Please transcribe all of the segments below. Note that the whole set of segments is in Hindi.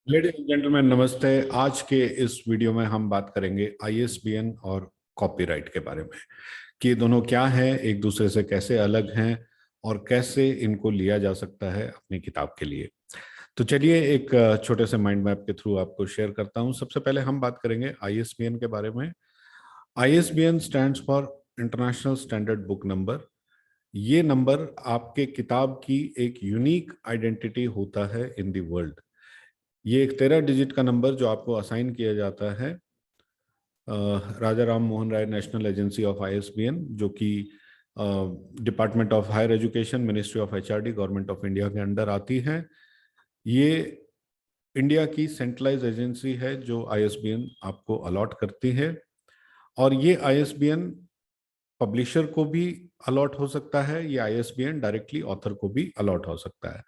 लेडीज एंड जेंटलमैन, नमस्ते। आज के इस वीडियो में हम बात करेंगे आईएसबीएन और कॉपीराइट के बारे में कि ये दोनों क्या हैं, एक दूसरे से कैसे अलग हैं और कैसे इनको लिया जा सकता है अपनी किताब के लिए। तो चलिए एक छोटे से माइंड मैप के थ्रू आपको शेयर करता हूं। सबसे पहले हम बात करेंगे आईएसबीएन के बारे में। ISBN stands for international standard book number. ये नंबर आपके किताब की एक यूनिक आइडेंटिटी होता है इन द वर्ल्ड। ये एक 13 डिजिट का नंबर जो आपको असाइन किया जाता है Raja Ram Mohan Roy national agency of ISBN, जो कि department of higher education, ministry of HRD, government of India के अंडर आती है। ये इंडिया की सेंट्रलाइज एजेंसी है जो आईएसबीएन आपको अलॉट करती है, और ये आईएसबीएन पब्लिशर को भी अलॉट हो सकता है, ये आईएसबीएन डायरेक्टली ऑथर को भी अलॉट हो सकता है।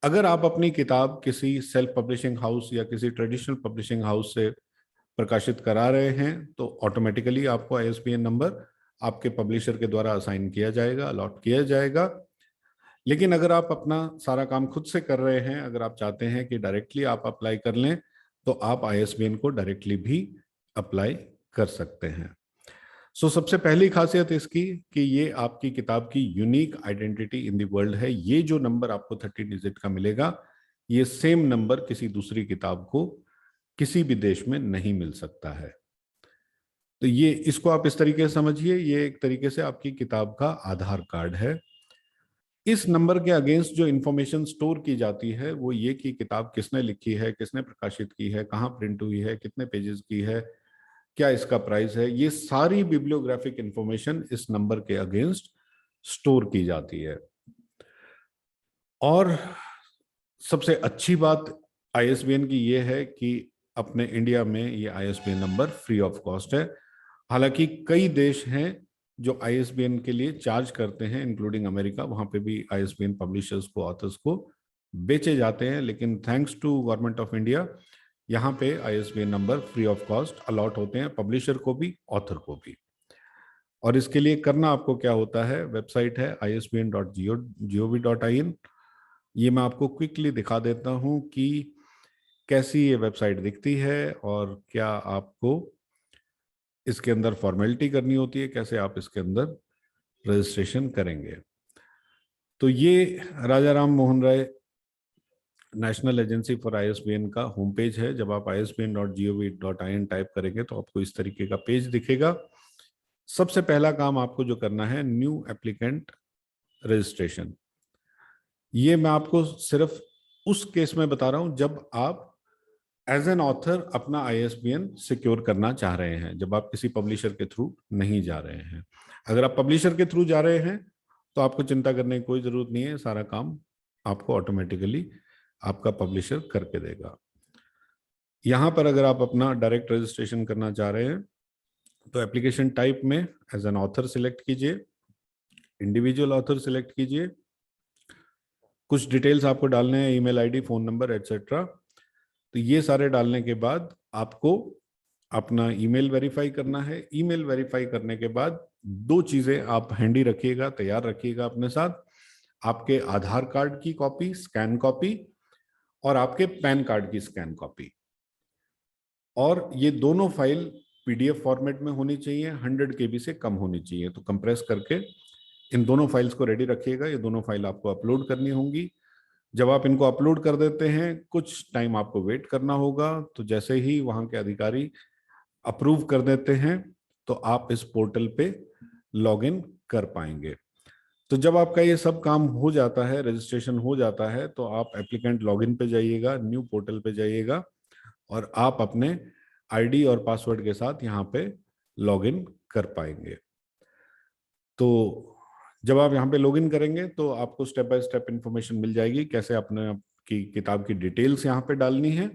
अगर आप अपनी किताब किसी सेल्फ पब्लिशिंग हाउस या किसी ट्रेडिशनल पब्लिशिंग हाउस से प्रकाशित करा रहे हैं तो ऑटोमेटिकली आपको आईएसबीएन नंबर आपके पब्लिशर के द्वारा असाइन किया जाएगा, अलॉट किया जाएगा। लेकिन अगर आप अपना सारा काम खुद से कर रहे हैं, अगर आप चाहते हैं कि डायरेक्टली आप अप्लाई कर लें, तो आप आईएसबीएन को डायरेक्टली भी अप्लाई कर सकते हैं। सबसे पहली खासियत इसकी कि ये आपकी किताब की unique identity in the world है। ये जो नंबर आपको 30 डिजिट का मिलेगा, ये सेम नंबर किसी दूसरी किताब को किसी भी देश में नहीं मिल सकता है। तो ये इसको आप इस तरीके से समझिए, ये एक तरीके से आपकी किताब का आधार कार्ड है। इस नंबर के अगेंस्ट जो इंफॉर्मेशन स्टोर की जाती है वो ये कि किताब किसने लिखी है, किसने प्रकाशित की है, कहाँ प्रिंट हुई है, कितने पेजेस की है, क्या इसका प्राइस है, ये सारी बिब्लियोग्राफिक इंफॉर्मेशन इस नंबर के अगेंस्ट स्टोर की जाती है। और सबसे अच्छी बात आईएसबीएन की ये है कि अपने इंडिया में ये ISBN number free of cost है। हालांकि कई देश हैं जो आईएसबीएन के लिए चार्ज करते हैं, इंक्लूडिंग अमेरिका। वहां पे भी आईएसबीएन पब्लिशर्स को, ऑथर्स को बेचे जाते हैं, लेकिन thanks to government of India यहाँ पे ISBN number free of cost allot होते हैं, पब्लिशर को भी, ऑथर को भी। और इसके लिए करना आपको क्या होता है, वेबसाइट है isbn.gov.in। ये मैं आपको क्विकली दिखा देता हूँ कि कैसी ये वेबसाइट दिखती है और क्या आपको इसके अंदर फॉर्मेलिटी करनी होती है, कैसे आप इसके अंदर रजिस्ट्रेशन करेंगे। तो ये राजा Ram Mohan Roy national agency for ISBN का होम पेज है। जब आप isbn.gov.in टाइप करेंगे तो आपको इस तरीके का पेज दिखेगा। सबसे पहला काम आपको जो करना है, न्यू एप्लीकेंट रजिस्ट्रेशन। ये मैं आपको सिर्फ उस केस में बता रहा हूं जब आप एज एन ऑथर अपना आईएसबीएन सिक्योर करना चाह रहे हैं, जब आप किसी पब्लिशर के थ्रू नहीं जा रहे हैं। अगर आप पब्लिशर के थ्रू जा रहे हैं तो आपको चिंता करने की कोई जरूरत नहीं है, सारा काम आपको ऑटोमेटिकली आपका पब्लिशर करके देगा। यहां पर अगर आप अपना डायरेक्ट रजिस्ट्रेशन करना चाह रहे हैं तो एप्लीकेशन टाइप में एज एन ऑथर सिलेक्ट कीजिए, इंडिविजुअल ऑथर सिलेक्ट कीजिए। कुछ डिटेल्स आपको डालने हैं, email ID, phone number etcetera. तो ये सारे डालने के बाद आपको अपना ईमेल वेरीफाई करना है। ईमेल वेरीफाई करने के बाद दो चीजें आप हैंडी रखिएगा, तैयार रखिएगा अपने साथ। आपके आधार कार्ड की कॉपी, स्कैन कॉपी, और आपके पैन कार्ड की स्कैन कॉपी। और ये दोनों फाइल पीडीएफ फॉर्मेट में होनी चाहिए, 100 केबी से कम होनी चाहिए। तो कंप्रेस करके इन दोनों फाइल्स को रेडी रखिएगा। ये दोनों फाइल आपको अपलोड करनी होंगी। जब आप इनको अपलोड कर देते हैं, कुछ टाइम आपको वेट करना होगा। तो जैसे ही वहां के अधिकारी अप्रूव कर देते हैं तो आप इस पोर्टल पे लॉगिन कर पाएंगे। तो जब आपका ये सब काम हो जाता है, रजिस्ट्रेशन हो जाता है, तो आप एप्लीकेंट लॉगिन पे जाइएगा, न्यू पोर्टल पे जाइएगा, और आप अपने आईडी और पासवर्ड के साथ यहाँ पे लॉगिन कर पाएंगे। तो जब आप यहाँ पे लॉगिन करेंगे तो आपको स्टेप बाय स्टेप इंफॉर्मेशन मिल जाएगी कैसे अपने की किताब की डिटेल्स यहाँ पे डालनी है।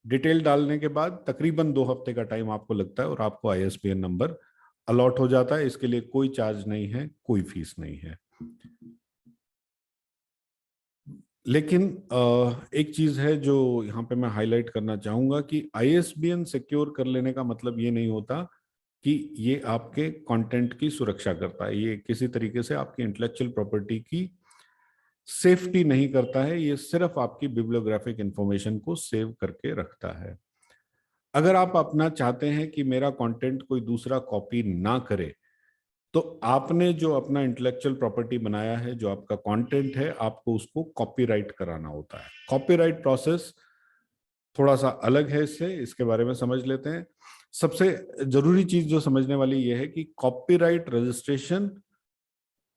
डिटेल डालने के बाद तकरीबन 2 हफ्ते का टाइम आपको लगता है और आपको आईएसबीएन नंबर अलॉट हो जाता है। इसके लिए कोई चार्ज नहीं है, कोई फीस नहीं है। लेकिन एक चीज है जो यहाँ पे मैं हाईलाइट करना चाहूंगा कि आईएसबीएन सिक्योर कर लेने का मतलब ये नहीं होता कि ये आपके कंटेंट की सुरक्षा करता है। ये किसी तरीके से आपकी इंटेलेक्चुअल प्रॉपर्टी की सेफ्टी नहीं करता है, ये सिर्फ आपकी बिब्लियोग्राफिक इंफॉर्मेशन को सेव करके रखता है। अगर आप अपना चाहते हैं कि मेरा कंटेंट कोई दूसरा कॉपी ना करे, तो आपने जो अपना इंटेलेक्चुअल प्रॉपर्टी बनाया है, जो आपका कंटेंट है, आपको उसको कॉपीराइट कराना होता है। कॉपीराइट प्रोसेस थोड़ा सा अलग है इससे, इसके बारे में समझ लेते हैं। सबसे जरूरी चीज जो समझने वाली यह है कि कॉपीराइट रजिस्ट्रेशन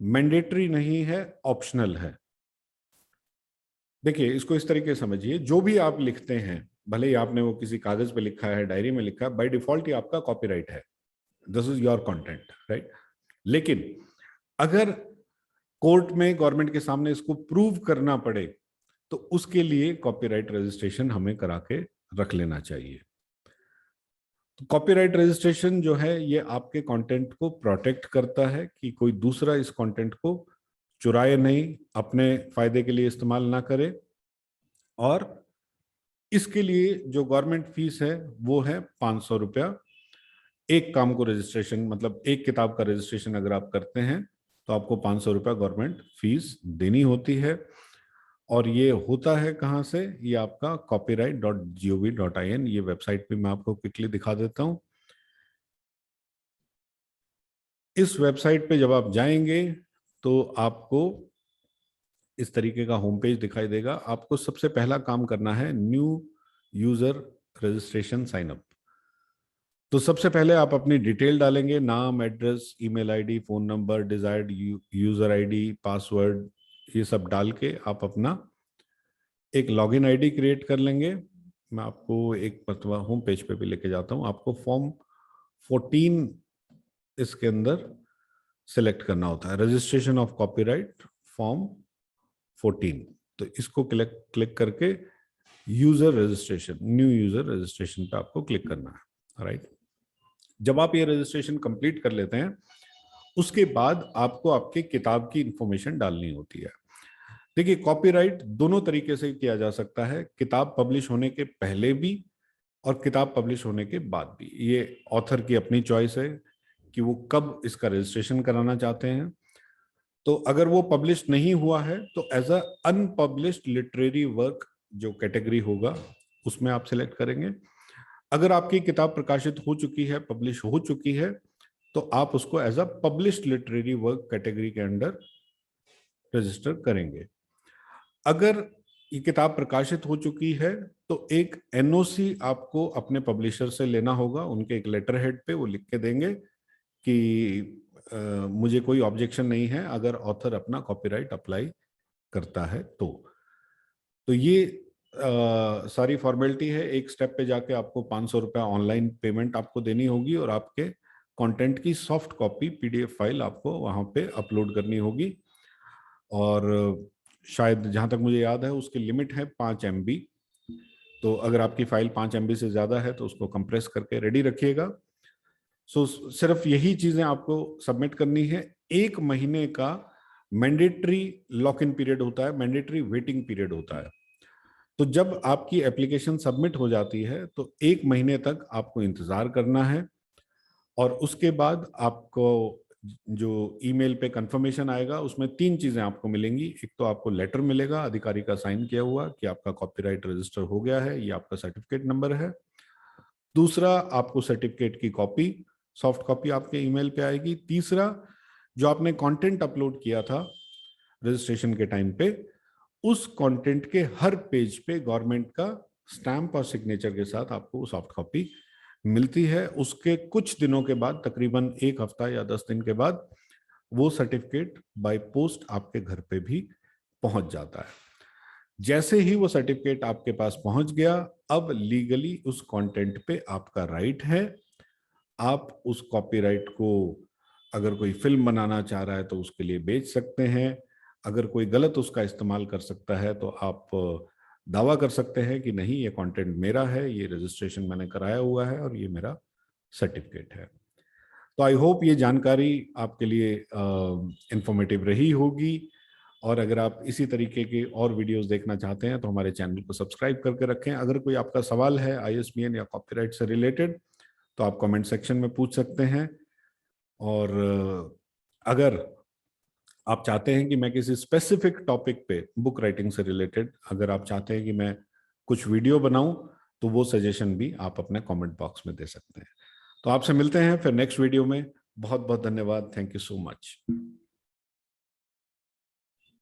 मैंडेटरी नहीं है, ऑप्शनल है। देखिए, इसको इस तरीके से समझिए, जो भी आप लिखते हैं, भले ही आपने वो किसी कागज पे लिखा है, डायरी में लिखा है, बाय डिफॉल्ट ही आपका कॉपीराइट है। This is your content, right. लेकिन अगर कोर्ट में गवर्नमेंट के सामने इसको प्रूव करना पड़े, तो उसके लिए कॉपीराइट रजिस्ट्रेशन हमें करा के रख लेना चाहिए। तो कॉपीराइट रजिस्ट्रेशन जो है, ये आपके कंटेंट को प्रोटेक्ट करता है कि कोई दूसरा इस कंटेंट को चुराए नहीं, अपने फायदे के लिए इस्तेमाल ना करे। और इसके लिए जो गवर्नमेंट फीस है वो है 500 रुपया। एक काम को रजिस्ट्रेशन, मतलब एक किताब का रजिस्ट्रेशन अगर आप करते हैं, तो आपको 500 रुपया गवर्नमेंट फीस देनी होती है। और ये होता है कहाँ से? ये आपका copyright.gov.in, ये वेबसाइट पे मैं आपको क्विकली दिखा देता हूँ। इस वेबसाइट पे जब आप जाएंगे तो आपको इस तरीके का होम पेज दिखाई देगा। आपको सबसे पहला काम करना है new user registration sign up. तो सबसे पहले आप अपनी डिटेल डालेंगे, नाम, address, email ID, phone number, desired user ID, password, ये सब डाल के आप अपना एक लॉगिन आईडी क्रिएट कर लेंगे। मैं आपको एक मरतबा होम पेज पे भी लेके जाता हूँ। आपको फॉर्म 14 इसके अंदर सिलेक्ट करना होता है, रजिस्ट्रेशन ऑफ कॉपीराइट फॉर्म 14। तो इसको क्लिक क्लिक करके user registration, new user registration पे आपको क्लिक करना है, राइट। जब आप ये रजिस्ट्रेशन कंप्लीट कर लेते हैं, उसके बाद आपको आपके किताब की इंफॉर्मेशन डालनी होती है। देखिए, कॉपीराइट दोनों तरीके से किया जा सकता है, किताब पब्लिश होने के पहले भी और किताब पब्लिश होने के बाद भी। ये ऑथर की अपनी चॉइस है कि वो कब इसका रजिस्ट्रेशन कराना चाहते हैं। तो अगर वो पब्लिश नहीं हुआ है, तो as a unpublished literary work जो कैटेगरी होगा, उसमें आप सिलेक्ट करेंगे। अगर आपकी किताब प्रकाशित हो चुकी है, पब्लिश हो चुकी है, तो आप उसको as a published literary work category के अंडर रजिस्टर करेंगे। अगर ये किताब प्रकाशित हो चुकी है, तो एक एनओसी आपको अपने पब्लिशर से लेना होगा। उनके एक लेटर हेड पे वो लिख के देंगे कि मुझे कोई ऑब्जेक्शन नहीं है अगर ऑथर अपना कॉपीराइट अप्लाई करता है। तो ये सारी फॉर्मेलिटी है। एक स्टेप पे जाके आपको 500 रुपया ऑनलाइन पेमेंट आपको देनी होगी, और आपके कंटेंट की सॉफ्ट कॉपी पीडीएफ फाइल आपको वहां पे अपलोड करनी होगी। और शायद जहां तक मुझे याद है, उसकी लिमिट है 5 MB। तो अगर आपकी फाइल 5 MB से ज्यादा है, तो उसको कंप्रेस करके रेडी रखिएगा। सो सिर्फ यही चीजें आपको सबमिट करनी है। 1 महीने का मैंडेटरी लॉक इन पीरियड होता है, मैंडेटरी वेटिंग पीरियड होता है। तो जब आपकी एप्लीकेशन सबमिट हो जाती है, तो 1 महीने तक आपको इंतजार करना है। और उसके बाद आपको जो ईमेल पे कंफर्मेशन आएगा, उसमें 3 चीजें आपको मिलेंगी। एक तो आपको लेटर मिलेगा अधिकारी का साइन किया हुआ कि आपका कॉपीराइट रजिस्टर हो गया है, ये आपका सर्टिफिकेट नंबर है। दूसरा, आपको सर्टिफिकेट की कॉपी, सॉफ्ट कॉपी आपके ईमेल पे आएगी। तीसरा, जो आपने कंटेंट अपलोड किया था रजिस्ट्रेशन के टाइम पे, उस कंटेंट के हर पेज पे गवर्नमेंट का स्टैंप और सिग्नेचर के साथ आपको सॉफ्ट कॉपी मिलती है। उसके कुछ दिनों के बाद, तकरीबन 1 हफ्ता या 10 दिन के बाद, वो सर्टिफिकेट बाय पोस्ट आपके घर पे भी पहुंच जाता है। जैसे ही वो सर्टिफिकेट आपके पास पहुंच गया, अब लीगली उस कंटेंट पे आपका राइट है। आप उस कॉपीराइट को, अगर कोई फिल्म बनाना चाह रहा है तो उसके लिए बेच सकते हैं। अगर कोई गलत उसका इस्तेमाल कर सकता है, तो आप दावा कर सकते हैं कि नहीं, ये कंटेंट मेरा है, ये रजिस्ट्रेशन मैंने कराया हुआ है और ये मेरा सर्टिफिकेट है। तो आई होप ये जानकारी आपके लिए इंफॉर्मेटिव रही होगी। और अगर आप इसी तरीके के और वीडियोस देखना चाहते हैं, तो हमारे चैनल को सब्सक्राइब करके रखें। अगर कोई आपका सवाल है आईएसबीएन या कॉपीराइट से रिलेटेड, तो आप कमेंट सेक्शन में पूछ सकते हैं। और अगर आप चाहते हैं कि मैं किसी स्पेसिफिक टॉपिक पे बुक राइटिंग से रिलेटेड अगर आप चाहते हैं कि मैं कुछ वीडियो बनाऊं, तो वो सजेशन भी आप अपने कमेंट बॉक्स में दे सकते हैं। तो आपसे मिलते हैं फिर नेक्स्ट वीडियो में। बहुत बहुत धन्यवाद। Thank you so much.